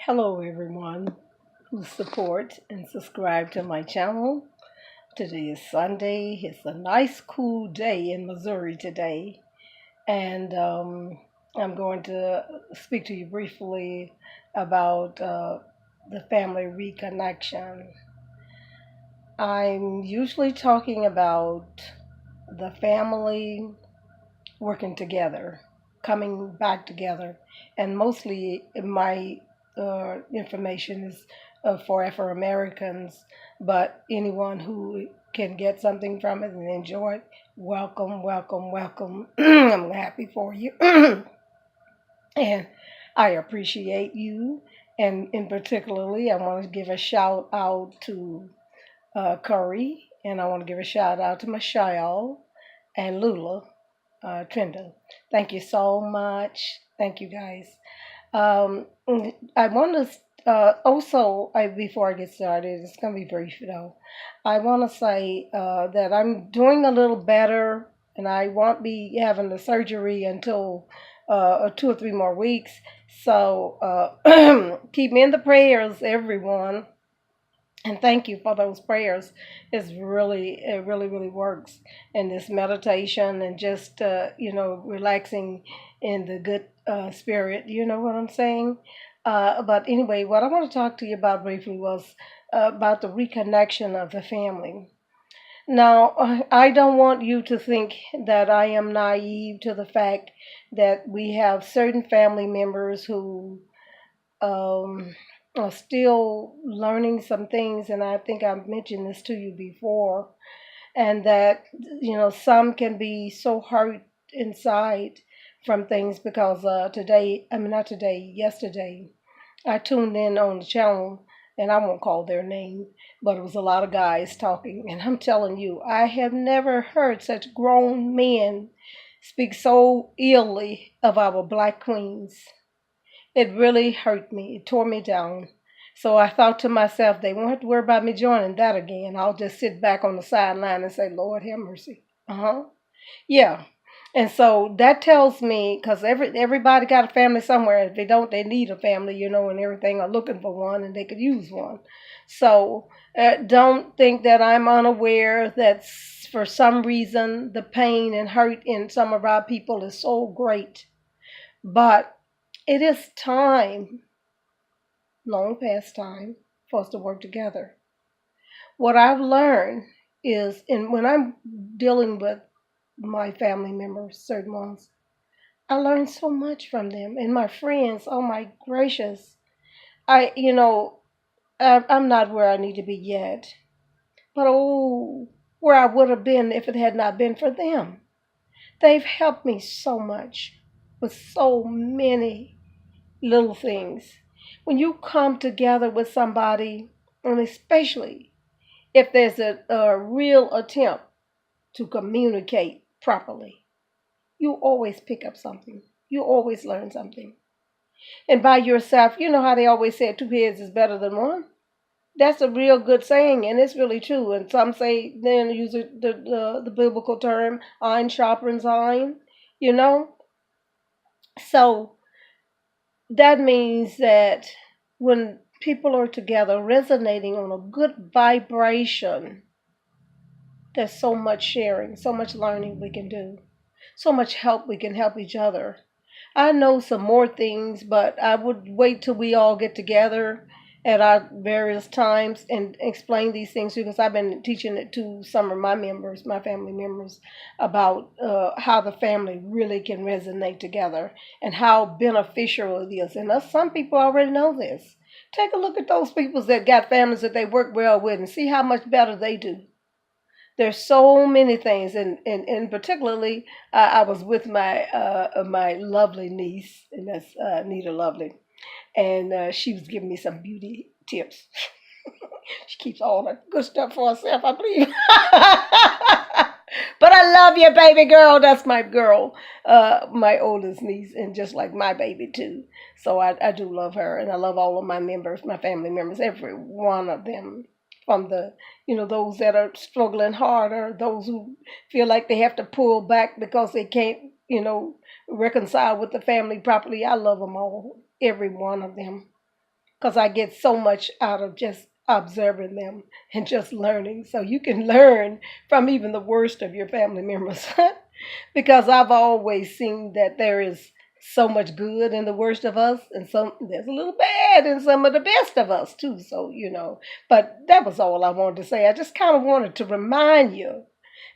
Hello, everyone who support and subscribe to my channel. Today is Sunday. It's a nice, cool day in Missouri today, and I'm going to speak to you briefly about the family reconnection. I'm usually talking about the family working together, coming back together, and mostly my information is for Afro Americans, but anyone who can get something from it and enjoy it, welcome, welcome, welcome. I'm happy for you, and I appreciate you. And in particularly, I want to give a shout out to Curry, and I want to give a shout out to Michelle and Lula Trenda. Thank you so much. Thank you guys. Um, I want to before I get started, it's going to be brief though. I want to say that I'm doing a little better, and I won't be having the surgery until 2 or 3 more weeks. So keep me in the prayers, everyone. And thank you for those prayers. It really, really works. And this meditation and just, relaxing in the good spirit. You know what I'm saying? But anyway, what I want to talk to you about briefly was about the reconnection of the family. Now, I don't want you to think that I am naive to the fact that we have certain family members who um, are still learning some things, and I think I've mentioned this to you before, and that some can be so hurt inside from things because not today, yesterday, I tuned in on the channel, and I won't call their name, but it was a lot of guys talking, and I'm telling you, I have never heard such grown men speak so illy of our black queens. It really hurt me. It tore me down. So I thought to myself, they won't have to worry about me joining that again. I'll just sit back on the sideline and say, Lord, have mercy. Yeah. And so that tells me, because everybody got a family somewhere. If they don't, they need a family, and everything are looking for one, and they could use one. So don't think that I'm unaware that for some reason the pain and hurt in some of our people is so great. But it is time, long past time, for us to work together. What I've learned is, when I'm dealing with my family members, certain ones, I learn so much from them. And my friends, oh my gracious, I'm not where I need to be yet. But oh, where I would have been if it had not been for them. They've helped me so much with so many little things. When you come together with somebody, and especially if there's a real attempt to communicate properly, you always pick up something. You always learn something. And by yourself, you know how they always say two heads is better than one? That's a real good saying, and it's really true. And some say, then use the biblical term, ein sharpens ein, you know? So that means that when people are together resonating on a good vibration, there's so much sharing, so much learning we can do, so much help we can help each other. I know some more things, but I would wait till we all get together at our various times and explain these things because I've been teaching it to some of my members, my family members, about how the family really can resonate together and how beneficial it is. And some people already know this. Take a look at those people that got families that they work well with and see how much better they do. There's so many things, and particularly, I was with my lovely niece, and that's Nita Lovely, and she was giving me some beauty tips. She keeps all the good stuff for herself, I believe. But I love you, baby girl. That's my girl, my oldest niece, and just like my baby too. So I do love her, and I love all of my members, my family members, every one of them. From those that are struggling harder, those who feel like they have to pull back because they can't, reconcile with the family properly. I love them all, every one of them. because I get so much out of just observing them and just learning. So you can learn from even the worst of your family members because I've always seen that there is so much good in the worst of us, and some there's a little bad in some of the best of us too. So but that was all I wanted to say. I just kind of wanted to remind you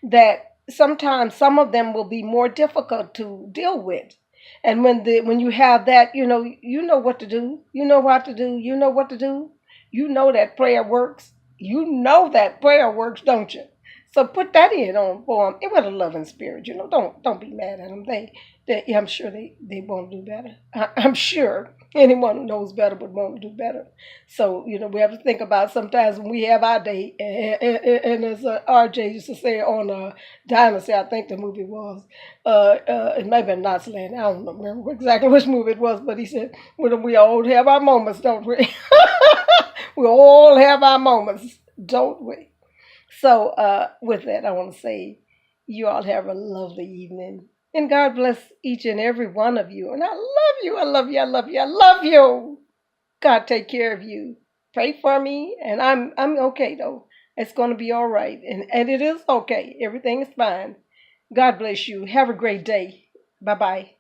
that sometimes some of them will be more difficult to deal with. And when you have that, you know what to do. You know what to do. You know what to do. You know that prayer works. You know that prayer works, don't you? So put that in on for them. It with a loving spirit. Don't be mad at them. Yeah, I'm sure they want to do better. I'm sure anyone who knows better would want to do better. So we have to think about sometimes when we have our day, and as RJ used to say on Dynasty, I think the movie was, it may have been Nazi Land. I don't remember exactly which movie it was, but he said, well, we all have our moments, don't we? We all have our moments, don't we? So, with that, I want to say you all have a lovely evening. And God bless each and every one of you. And I love you. I love you. I love you. I love you. God take care of you. Pray for me. And I'm okay though. It's gonna be all right. And it is okay. Everything is fine. God bless you. Have a great day. Bye bye.